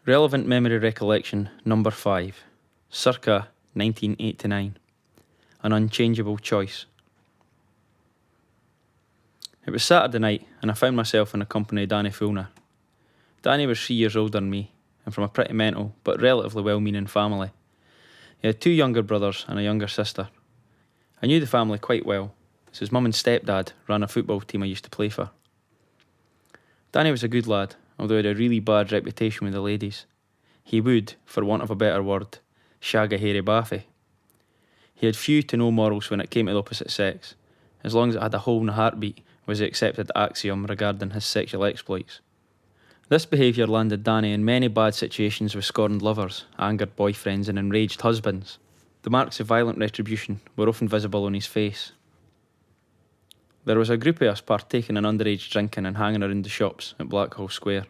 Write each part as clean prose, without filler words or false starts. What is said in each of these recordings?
Relevant Memory Recollection number 5, circa 1989. An unchangeable choice. It was Saturday night and I found myself in the company of Danny Fulner. Danny was 3 years older than me and from a pretty mental but relatively well-meaning family. He had 2 younger brothers and a younger sister. I knew the family quite well, as his mum and stepdad ran a football team I used to play for. Danny was a good lad, although he had a really bad reputation with the ladies. He would, for want of a better word, shag a hairy baffy. He had few to no morals when it came to the opposite sex. As long as it had a hole in the heartbeat was the accepted axiom regarding his sexual exploits. This behaviour landed Danny in many bad situations with scorned lovers, angered boyfriends and enraged husbands. The marks of violent retribution were often visible on his face. There was a group of us partaking in underage drinking and hanging around the shops at Blackhall Square.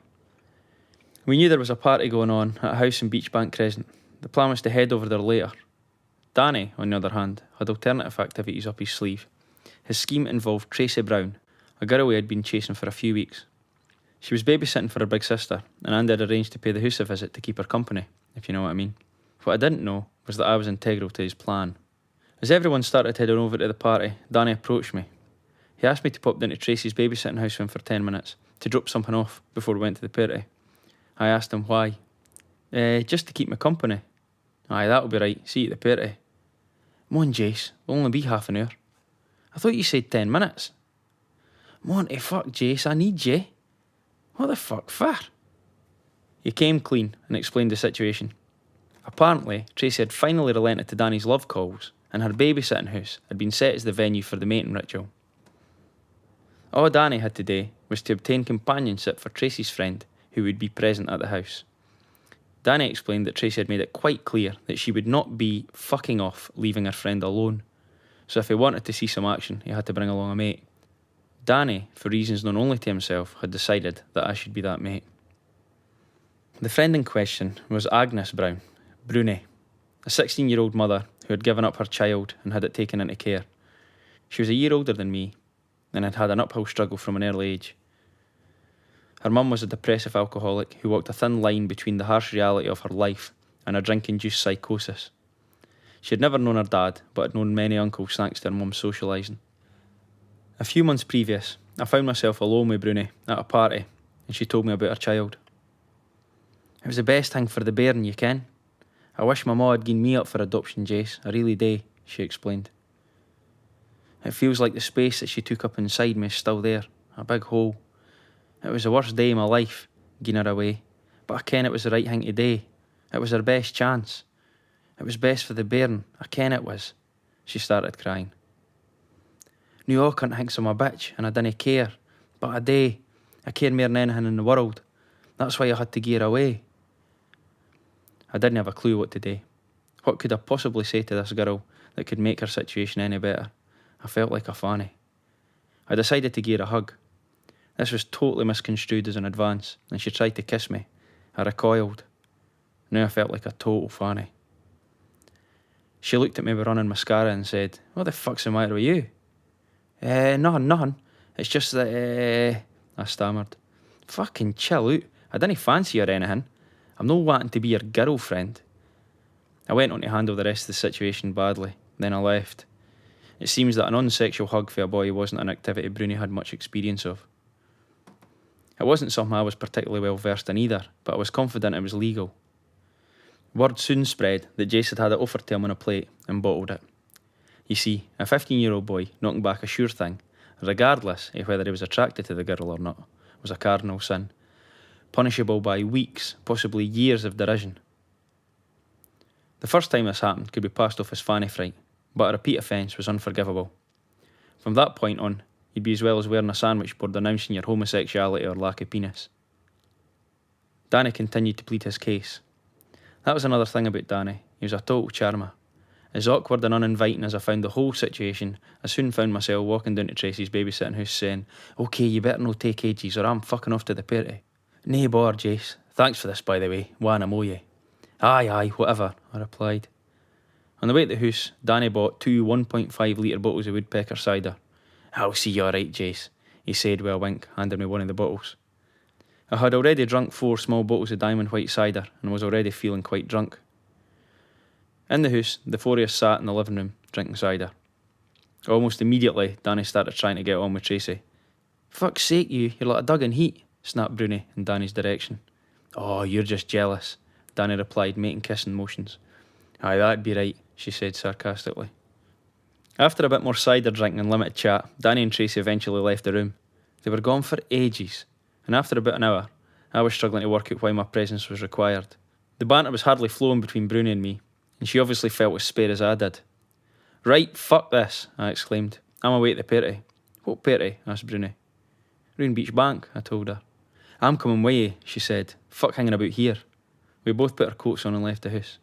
We knew there was a party going on at a house in Beachbank Crescent. The plan was to head over there later. Danny, on the other hand, had alternative activities up his sleeve. His scheme involved Tracy Brown, a girl he had been chasing for a few weeks. She was babysitting for her big sister, and Andy had arranged to pay the house a visit to keep her company, if you know what I mean. What I didn't know was that I was integral to his plan. As everyone started heading over to the party, Danny approached me. He asked me to pop down to Tracy's babysitting house with him for 10 minutes, to drop something off before we went to the party. I asked him why. Just to keep me company. Aye, that'll be right, see you at the party. Come on, Jace, it'll only be half an hour. I thought you said 10 minutes. Monty, fuck Jace, I need you. What the fuck for? He came clean and explained the situation. Apparently, Tracy had finally relented to Danny's love calls, and her babysitting house had been set as the venue for the mating ritual. All Danny had to do was to obtain companionship for Tracy's friend, who would be present at the house. Danny explained that Tracy had made it quite clear that she would not be fucking off leaving her friend alone, so if he wanted to see some action, he had to bring along a mate. Danny, for reasons known only to himself, had decided that I should be that mate. The friend in question was Agnes Brown, Bruni, a 16-year-old mother who had given up her child and had it taken into care. She was a year older than me and had had an uphill struggle from an early age. Her mum was a depressive alcoholic who walked a thin line between the harsh reality of her life and a drink-induced psychosis. She had never known her dad, but had known many uncles thanks to her mum's socialising. A few months previous, I found myself alone with Bruni at a party, and she told me about her child. It was the best thing for the bairn, you ken. I wish my ma had given me up for adoption, Jace, I really do, she explained. It feels like the space that she took up inside me is still there, a big hole. It was the worst day of my life, giving her away, but I ken it was the right thing to do. It was her best chance. It was best for the bairn, I ken it was. She started crying. New Auckland thinks I'm a bitch and I didn't care, but I do. I care more than anything in the world. That's why I had to give her away. I didn't have a clue what to do. What could I possibly say to this girl that could make her situation any better? I felt like a fanny. I decided to give her a hug. This was totally misconstrued as an advance, and she tried to kiss me. I recoiled. Now I felt like a total fanny. She looked at me with running mascara and said, "What the fuck's the matter with you?" Nothing. It's just that, I stammered. Fucking chill out. I didn't fancy you or anything. I'm not wanting to be your girlfriend. I went on to handle the rest of the situation badly, then I left. It seems that a non-sexual hug for a boy wasn't an activity Bruni had much experience of. It wasn't something I was particularly well versed in either, but I was confident it was legal. Word soon spread that Jace had it offered to him on a plate and bottled it. You see, a 15-year-old boy knocking back a sure thing, regardless of whether he was attracted to the girl or not, was a cardinal sin, punishable by weeks, possibly years of derision. The first time this happened could be passed off as fanny fright, but a repeat offence was unforgivable. From that point on, you'd be as well as wearing a sandwich board announcing your homosexuality or lack of penis. Danny continued to plead his case. That was another thing about Danny, he was a total charmer. As awkward and uninviting as I found the whole situation, I soon found myself walking down to Tracy's babysitting house saying, "Okay, you better no take ages or I'm fucking off to the party." "Nae bother, Jace. Thanks for this, by the way. Wan I owe you." Aye, whatever," I replied. On the way to the house, Danny bought 2 1.5 litre bottles of woodpecker cider. "I'll see you alright, Jace," he said with a wink, handing me one of the bottles. I had already drunk 4 small bottles of diamond white cider and was already feeling quite drunk. In the house, the 4 of us sat in the living room, drinking cider. Almost immediately, Danny started trying to get on with Tracy. "Fuck's sake, you're like a dug in heat," snapped Bruni in Danny's direction. "Oh, you're just jealous," Danny replied, making kissing motions. "Aye, that'd be right," she said sarcastically. After a bit more cider drinking and limited chat, Danny and Tracy eventually left the room. They were gone for ages, and after about an hour, I was struggling to work out why my presence was required. The banter was hardly flowing between Bruni and me, and she obviously felt as spare as I did. "Right, fuck this," I exclaimed. "I'm away at the party." "What party?" asked Bruni. "Roon Beach Bank," I told her. "I'm coming with you," she said. "Fuck hanging about here." We both put our coats on and left the house.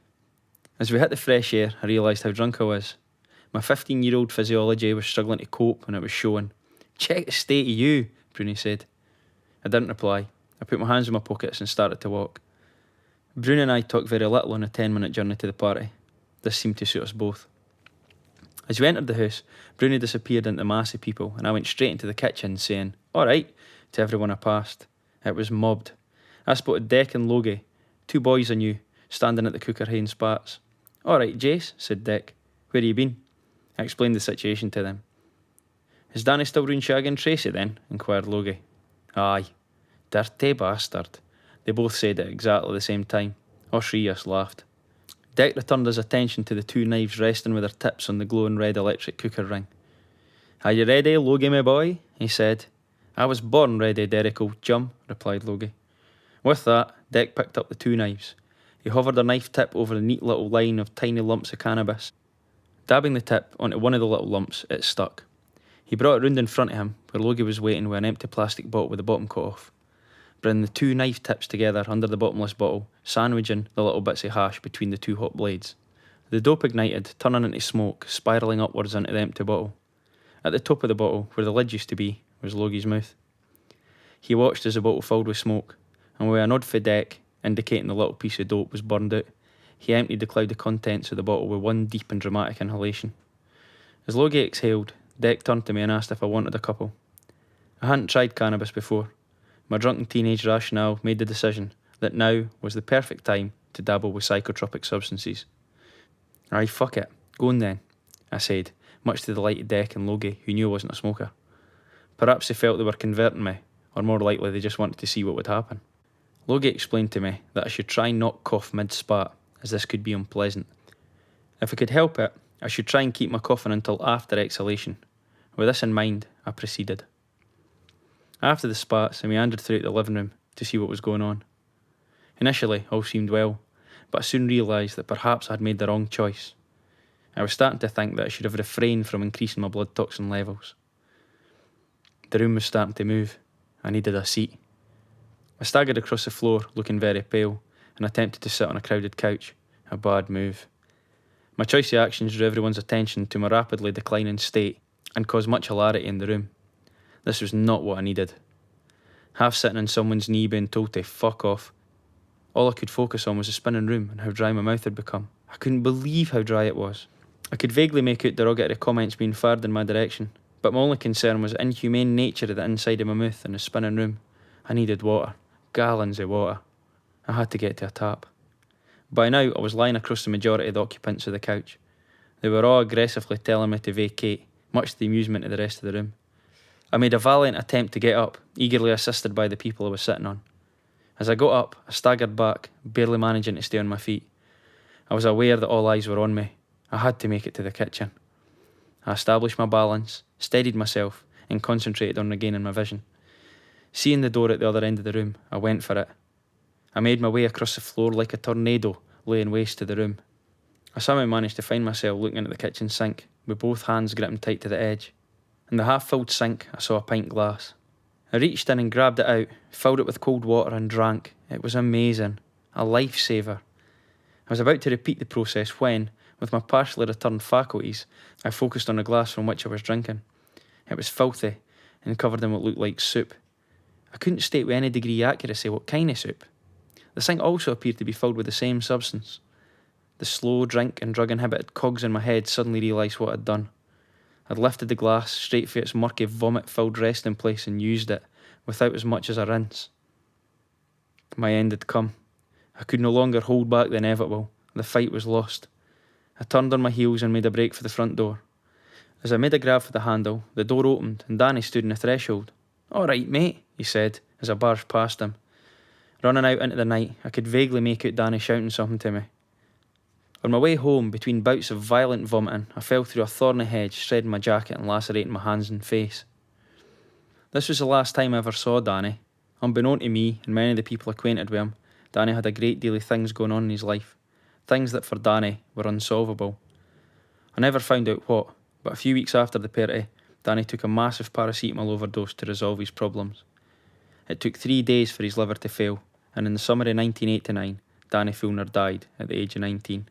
As we hit the fresh air, I realised how drunk I was. My 15-year-old physiology was struggling to cope, and it was showing. "Check the state of you," Bruni said. I didn't reply. I put my hands in my pockets and started to walk. Bruni and I talked very little on a 10-minute journey to the party. This seemed to suit us both. As we entered the house, Bruni disappeared into the mass of people, and I went straight into the kitchen saying, "All right," to everyone I passed. It was mobbed. I spotted Dick and Logie, 2 boys I knew, standing at the cooker haying spats. "All right, Jace," said Dick. "Where you been?" I explained the situation to them. "Is Danny still round shagging Tracy then?" inquired Logie. "Aye." "Dirty bastard." They both said it at exactly the same time. All 3 of us laughed. Dick returned his attention to the 2 knives resting with their tips on the glowing red electric cooker ring. "Are you ready, Logie, my boy?" he said. "I was born ready, Derek, old chum," replied Logie. With that, Dick picked up the 2 knives. He hovered a knife tip over a neat little line of tiny lumps of cannabis. Dabbing the tip onto one of the little lumps, it stuck. He brought it round in front of him, where Logie was waiting with an empty plastic bottle with the bottom cut off. Bringing the 2 knife tips together under the bottomless bottle, sandwiching the little bits of hash between the 2 hot blades. The dope ignited, turning into smoke, spiralling upwards into the empty bottle. At the top of the bottle, where the lid used to be, was Logie's mouth. He watched as the bottle filled with smoke, and with a nod for Dick, indicating the little piece of dope was burned out, he emptied the cloud of contents of the bottle with one deep and dramatic inhalation. As Logie exhaled, Dick turned to me and asked if I wanted a couple. I hadn't tried cannabis before. My drunken teenage rationale made the decision that now was the perfect time to dabble with psychotropic substances. "Aye, fuck it, go on then," I said, much to the delight of Dick and Logie, who knew I wasn't a smoker. Perhaps they felt they were converting me, or more likely they just wanted to see what would happen. Logie explained to me that I should try not cough mid-spat, as this could be unpleasant. If I could help it, I should try and keep my coughing until after exhalation. With this in mind, I proceeded. After the spats, I meandered throughout the living room to see what was going on. Initially, all seemed well, but I soon realised that perhaps I had made the wrong choice. I was starting to think that I should have refrained from increasing my blood toxin levels. The room was starting to move. I needed a seat. I staggered across the floor, looking very pale, and attempted to sit on a crowded couch. A bad move. My choice of actions drew everyone's attention to my rapidly declining state and caused much hilarity in the room. This was not what I needed. Half sitting on someone's knee being told to fuck off, all I could focus on was the spinning room and how dry my mouth had become. I couldn't believe how dry it was. I could vaguely make out derogatory comments being fired in my direction, but my only concern was the inhumane nature of the inside of my mouth in the spinning room. I needed water. Gallons of water. I had to get to a tap. By now, I was lying across the majority of the occupants of the couch. They were all aggressively telling me to vacate, much to the amusement of the rest of the room. I made a valiant attempt to get up, eagerly assisted by the people I was sitting on. As I got up, I staggered back, barely managing to stay on my feet. I was aware that all eyes were on me. I had to make it to the kitchen. I established my balance, steadied myself, and concentrated on regaining my vision. Seeing the door at the other end of the room, I went for it. I made my way across the floor like a tornado, laying waste to the room. I somehow managed to find myself looking at the kitchen sink, with both hands gripping tight to the edge. In the half-filled sink, I saw a pint glass. I reached in and grabbed it out, filled it with cold water and drank. It was amazing. A lifesaver. I was about to repeat the process when, with my partially returned faculties, I focused on the glass from which I was drinking. It was filthy and covered in what looked like soup. I couldn't state with any degree of accuracy what kind of soup. The sink also appeared to be filled with the same substance. The slow drink and drug-inhibited cogs in my head suddenly realised what I'd done. I'd lifted the glass straight for its murky vomit-filled resting place and used it, without as much as a rinse. My end had come. I could no longer hold back the inevitable. The fight was lost. I turned on my heels and made a break for the front door. As I made a grab for the handle, the door opened and Danny stood on the threshold. "All right, mate," he said as I barged past him. Running out into the night, I could vaguely make out Danny shouting something to me. On my way home, between bouts of violent vomiting, I fell through a thorny hedge, shredding my jacket and lacerating my hands and face. This was the last time I ever saw Danny. Unbeknown to me and many of the people acquainted with him, Danny had a great deal of things going on in his life. Things that for Danny were unsolvable. I never found out what, but a few weeks after the party, Danny took a massive paracetamol overdose to resolve his problems. It took 3 days for his liver to fail, and in the summer of 1989, Danny Fulner died at the age of 19.